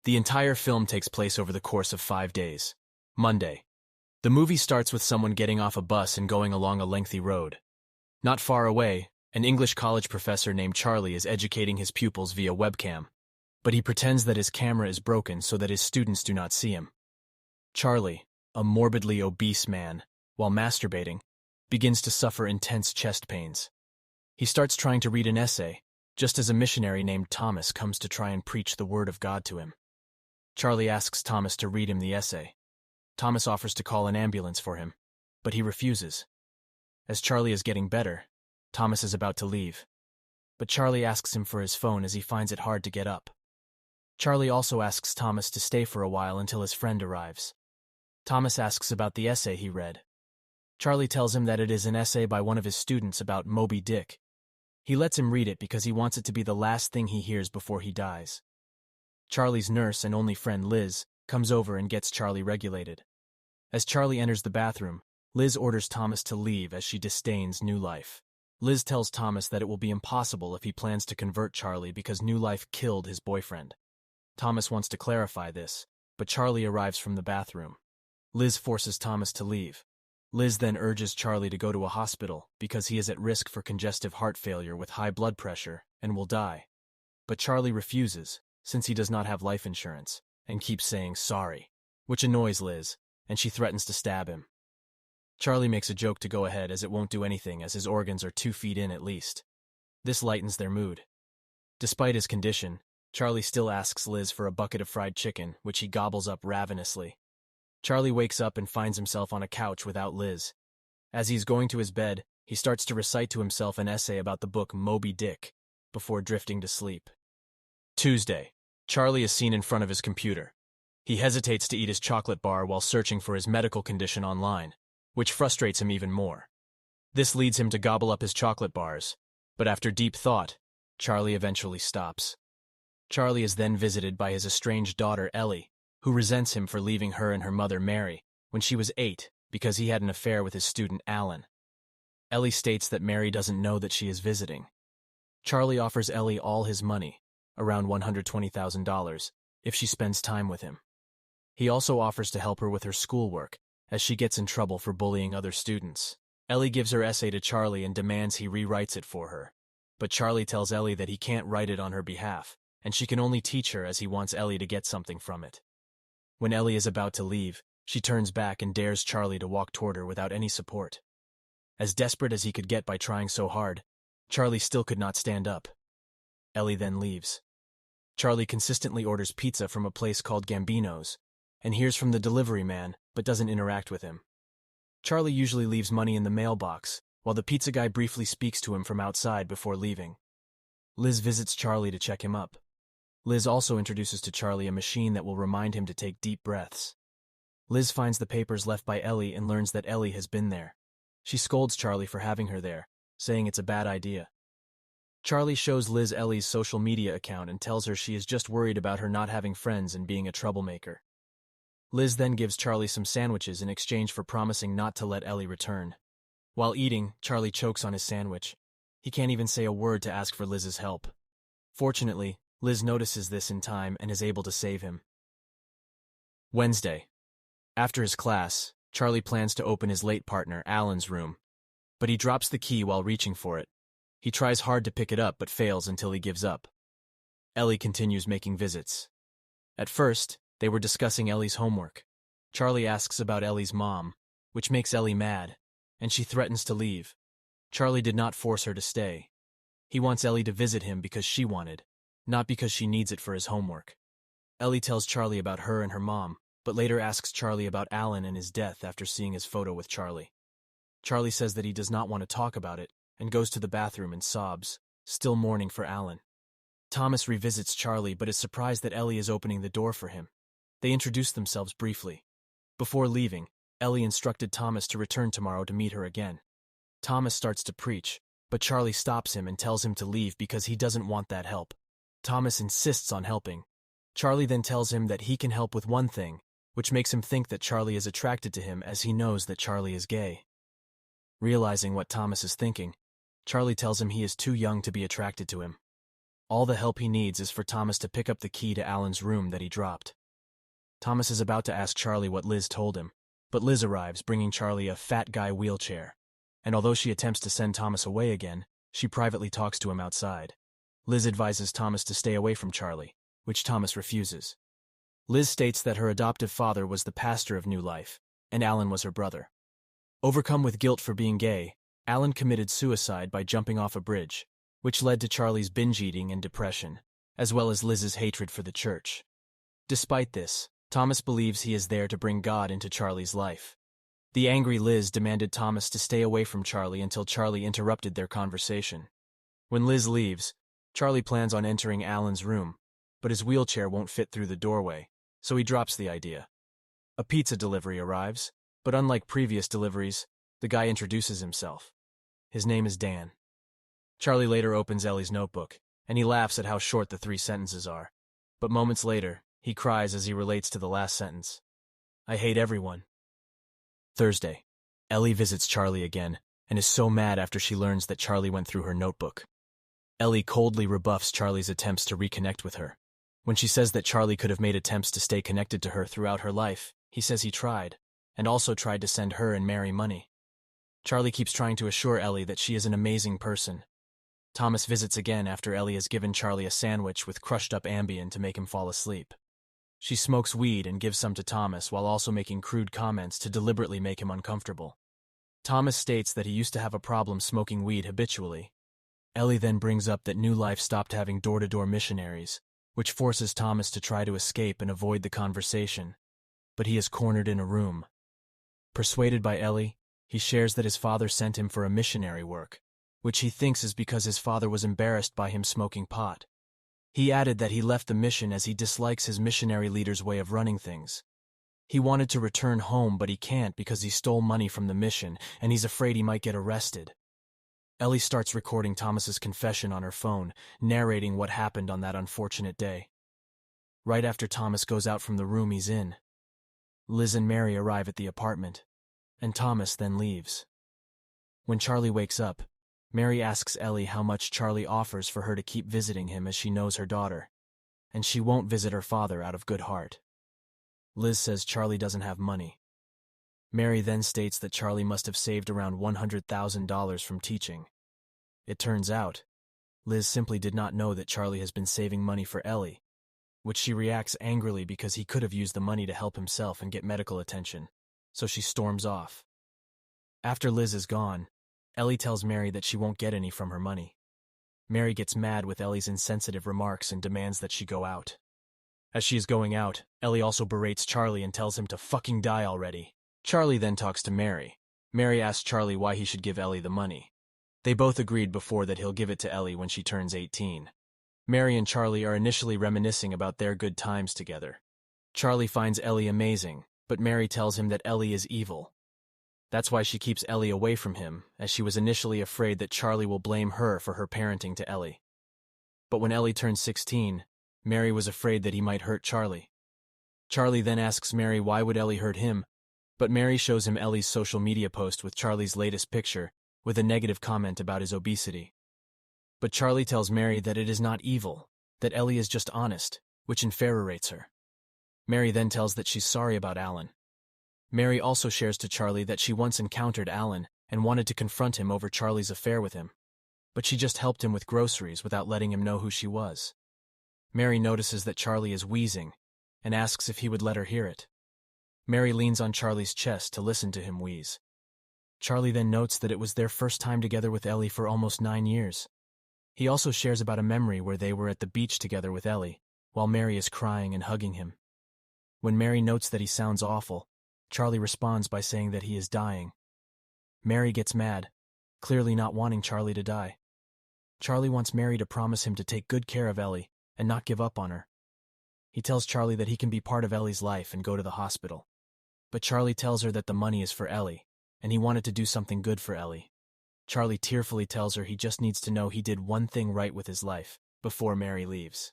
The entire film takes place over the course of 5 days. Monday. The movie starts with someone getting off a bus and going along a lengthy road. Not far away, an English college professor named Charlie is educating his pupils via webcam, but he pretends that his camera is broken so that his students do not see him. Charlie, a morbidly obese man, while masturbating, begins to suffer intense chest pains. He starts trying to read an essay, just as a missionary named Thomas comes to try and preach the word of God to him. Charlie asks Thomas to read him the essay. Thomas offers to call an ambulance for him, but he refuses. As Charlie is getting better, Thomas is about to leave, but Charlie asks him for his phone as he finds it hard to get up. Charlie also asks Thomas to stay for a while until his friend arrives. Thomas asks about the essay he read. Charlie tells him that it is an essay by one of his students about Moby Dick. He lets him read it because he wants it to be the last thing he hears before he dies. Charlie's nurse and only friend Liz comes over and gets Charlie regulated. As Charlie enters the bathroom, Liz orders Thomas to leave as she disdains New Life. Liz tells Thomas that it will be impossible if he plans to convert Charlie because New Life killed his boyfriend. Thomas wants to clarify this, but Charlie arrives from the bathroom. Liz forces Thomas to leave. Liz then urges Charlie to go to a hospital because he is at risk for congestive heart failure with high blood pressure and will die. But Charlie refuses, since he does not have life insurance, and keeps saying sorry, which annoys Liz, and she threatens to stab him. Charlie makes a joke to go ahead as it won't do anything as his organs are 2 feet in at least. This lightens their mood. Despite his condition, Charlie still asks Liz for a bucket of fried chicken, which he gobbles up ravenously. Charlie wakes up and finds himself on a couch without Liz. As he's going to his bed, he starts to recite to himself an essay about the book Moby Dick, before drifting to sleep. Tuesday. Charlie is seen in front of his computer. He hesitates to eat his chocolate bar while searching for his medical condition online, which frustrates him even more. This leads him to gobble up his chocolate bars, but after deep thought, Charlie eventually stops. Charlie is then visited by his estranged daughter Ellie, who resents him for leaving her and her mother Mary when she was 8 because he had an affair with his student Alan. Ellie states that Mary doesn't know that she is visiting. Charlie offers Ellie all his money, around $120,000, if she spends time with him. He also offers to help her with her schoolwork, as she gets in trouble for bullying other students. Ellie gives her essay to Charlie and demands he rewrites it for her. But Charlie tells Ellie that he can't write it on her behalf, and she can only teach her as he wants Ellie to get something from it. When Ellie is about to leave, she turns back and dares Charlie to walk toward her without any support. As desperate as he could get by trying so hard, Charlie still could not stand up. Ellie then leaves. Charlie consistently orders pizza from a place called Gambino's, and hears from the delivery man, but doesn't interact with him. Charlie usually leaves money in the mailbox, while the pizza guy briefly speaks to him from outside before leaving. Liz visits Charlie to check him up. Liz also introduces to Charlie a machine that will remind him to take deep breaths. Liz finds the papers left by Ellie and learns that Ellie has been there. She scolds Charlie for having her there, saying it's a bad idea. Charlie shows Liz Ellie's social media account and tells her she is just worried about her not having friends and being a troublemaker. Liz then gives Charlie some sandwiches in exchange for promising not to let Ellie return. While eating, Charlie chokes on his sandwich. He can't even say a word to ask for Liz's help. Fortunately, Liz notices this in time and is able to save him. Wednesday. After his class, Charlie plans to open his late partner, Alan's room, but he drops the key while reaching for it. He tries hard to pick it up but fails until he gives up. Ellie continues making visits. At first, they were discussing Ellie's homework. Charlie asks about Ellie's mom, which makes Ellie mad, and she threatens to leave. Charlie did not force her to stay. He wants Ellie to visit him because she wanted, not because she needs it for his homework. Ellie tells Charlie about her and her mom, but later asks Charlie about Alan and his death after seeing his photo with Charlie. Charlie says that he does not want to talk about it, and goes to the bathroom and sobs, still mourning for Alan. Thomas revisits Charlie but is surprised that Ellie is opening the door for him. They introduce themselves briefly. Before leaving, Ellie instructed Thomas to return tomorrow to meet her again. Thomas starts to preach, but Charlie stops him and tells him to leave because he doesn't want that help. Thomas insists on helping. Charlie then tells him that he can help with one thing, which makes him think that Charlie is attracted to him as he knows that Charlie is gay. Realizing what Thomas is thinking, Charlie tells him he is too young to be attracted to him. All the help he needs is for Thomas to pick up the key to Alan's room that he dropped. Thomas is about to ask Charlie what Liz told him, but Liz arrives bringing Charlie a fat guy wheelchair, and although she attempts to send Thomas away again, she privately talks to him outside. Liz advises Thomas to stay away from Charlie, which Thomas refuses. Liz states that her adoptive father was the pastor of New Life, and Alan was her brother. Overcome with guilt for being gay, Alan committed suicide by jumping off a bridge, which led to Charlie's binge eating and depression, as well as Liz's hatred for the church. Despite this, Thomas believes he is there to bring God into Charlie's life. The angry Liz demanded Thomas to stay away from Charlie until Charlie interrupted their conversation. When Liz leaves, Charlie plans on entering Alan's room, but his wheelchair won't fit through the doorway, so he drops the idea. A pizza delivery arrives, but unlike previous deliveries, the guy introduces himself. His name is Dan. Charlie later opens Ellie's notebook, and he laughs at how short the 3 sentences are. But moments later, he cries as he relates to the last sentence. I hate everyone. Thursday. Ellie visits Charlie again, and is so mad after she learns that Charlie went through her notebook. Ellie coldly rebuffs Charlie's attempts to reconnect with her. When she says that Charlie could have made attempts to stay connected to her throughout her life, he says he tried, and also tried to send her and Mary money. Charlie keeps trying to assure Ellie that she is an amazing person. Thomas visits again after Ellie has given Charlie a sandwich with crushed-up Ambien to make him fall asleep. She smokes weed and gives some to Thomas while also making crude comments to deliberately make him uncomfortable. Thomas states that he used to have a problem smoking weed habitually. Ellie then brings up that New Life stopped having door-to-door missionaries, which forces Thomas to try to escape and avoid the conversation, but he is cornered in a room. Persuaded by Ellie, he shares that his father sent him for a missionary work, which he thinks is because his father was embarrassed by him smoking pot. He added that he left the mission as he dislikes his missionary leader's way of running things. He wanted to return home, but he can't because he stole money from the mission, and he's afraid he might get arrested. Ellie starts recording Thomas's confession on her phone, narrating what happened on that unfortunate day. Right after Thomas goes out from the room he's in, Liz and Mary arrive at the apartment, and Thomas then leaves. When Charlie wakes up, Mary asks Ellie how much Charlie offers for her to keep visiting him as she knows her daughter, and she won't visit her father out of good heart. Liz says Charlie doesn't have money. Mary then states that Charlie must have saved around $100,000 from teaching. It turns out, Liz simply did not know that Charlie has been saving money for Ellie, which she reacts angrily because he could have used the money to help himself and get medical attention, so she storms off. After Liz is gone, Ellie tells Mary that she won't get any from her money. Mary gets mad with Ellie's insensitive remarks and demands that she go out. As she is going out, Ellie also berates Charlie and tells him to fucking die already. Charlie then talks to Mary. Mary asks Charlie why he should give Ellie the money. They both agreed before that he'll give it to Ellie when she turns 18. Mary and Charlie are initially reminiscing about their good times together. Charlie finds Ellie amazing, but Mary tells him that Ellie is evil. That's why she keeps Ellie away from him, as she was initially afraid that Charlie will blame her for her parenting to Ellie. But when Ellie turns 16, Mary was afraid that he might hurt Charlie. Charlie then asks Mary why would Ellie hurt him, but Mary shows him Ellie's social media post with Charlie's latest picture, with a negative comment about his obesity. But Charlie tells Mary that it is not evil, that Ellie is just honest, which infuriates her. Mary then tells that she's sorry about Alan. Mary also shares to Charlie that she once encountered Alan and wanted to confront him over Charlie's affair with him, but she just helped him with groceries without letting him know who she was. Mary notices that Charlie is wheezing and asks if he would let her hear it. Mary leans on Charlie's chest to listen to him wheeze. Charlie then notes that it was their first time together with Ellie for almost 9 years. He also shares about a memory where they were at the beach together with Ellie, while Mary is crying and hugging him. When Mary notes that he sounds awful, Charlie responds by saying that he is dying. Mary gets mad, clearly not wanting Charlie to die. Charlie wants Mary to promise him to take good care of Ellie and not give up on her. He tells Charlie that he can be part of Ellie's life and go to the hospital. But Charlie tells her that the money is for Ellie, and he wanted to do something good for Ellie. Charlie tearfully tells her he just needs to know he did one thing right with his life, before Mary leaves.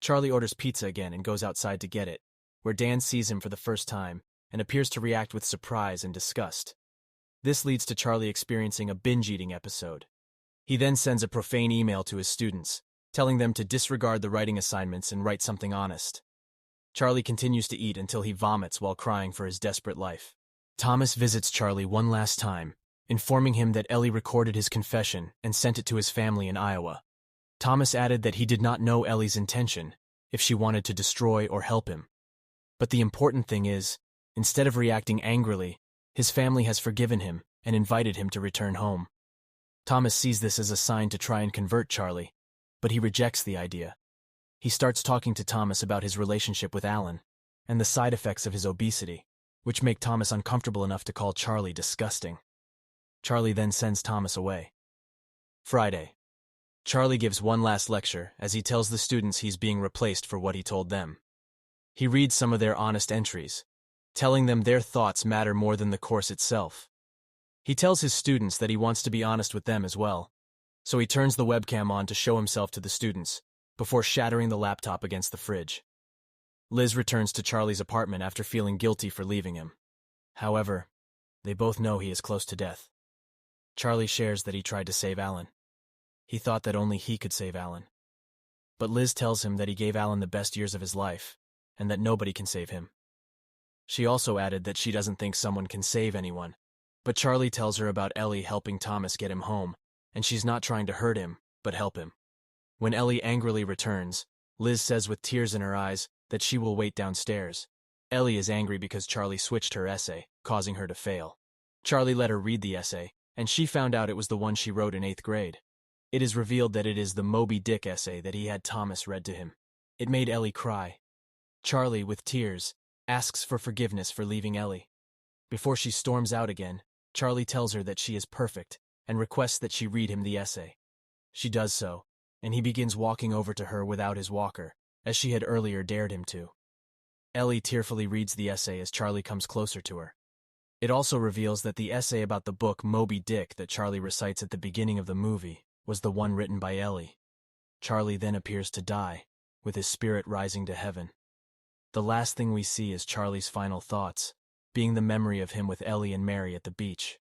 Charlie orders pizza again and goes outside to get it, where Dan sees him for the first time and appears to react with surprise and disgust. This leads to Charlie experiencing a binge-eating episode. He then sends a profane email to his students, telling them to disregard the writing assignments and write something honest. Charlie continues to eat until he vomits while crying for his desperate life. Thomas visits Charlie one last time, informing him that Ellie recorded his confession and sent it to his family in Iowa. Thomas added that he did not know Ellie's intention, if she wanted to destroy or help him. But the important thing is, instead of reacting angrily, his family has forgiven him and invited him to return home. Thomas sees this as a sign to try and convert Charlie, but he rejects the idea. He starts talking to Thomas about his relationship with Alan and the side effects of his obesity, which make Thomas uncomfortable enough to call Charlie disgusting. Charlie then sends Thomas away. Friday. Charlie gives one last lecture as he tells the students he's being replaced for what he told them. He reads some of their honest entries, telling them their thoughts matter more than the course itself. He tells his students that he wants to be honest with them as well, so he turns the webcam on to show himself to the students, before shattering the laptop against the fridge. Liz returns to Charlie's apartment after feeling guilty for leaving him. However, they both know he is close to death. Charlie shares that he tried to save Alan. He thought that only he could save Alan. But Liz tells him that he gave Alan the best years of his life, and that nobody can save him. She also added that she doesn't think someone can save anyone, but Charlie tells her about Ellie helping Thomas get him home, and she's not trying to hurt him, but help him. When Ellie angrily returns, Liz says with tears in her eyes that she will wait downstairs. Ellie is angry because Charlie switched her essay, causing her to fail. Charlie let her read the essay, and she found out it was the one she wrote in 8th grade. It is revealed that it is the Moby Dick essay that he had Thomas read to him. It made Ellie cry. Charlie, with tears, asks for forgiveness for leaving Ellie. Before she storms out again, Charlie tells her that she is perfect and requests that she read him the essay. She does so, and he begins walking over to her without his walker, as she had earlier dared him to. Ellie tearfully reads the essay as Charlie comes closer to her. It also reveals that the essay about the book Moby Dick that Charlie recites at the beginning of the movie was the one written by Ellie. Charlie then appears to die, with his spirit rising to heaven. The last thing we see is Charlie's final thoughts, being the memory of him with Ellie and Mary at the beach.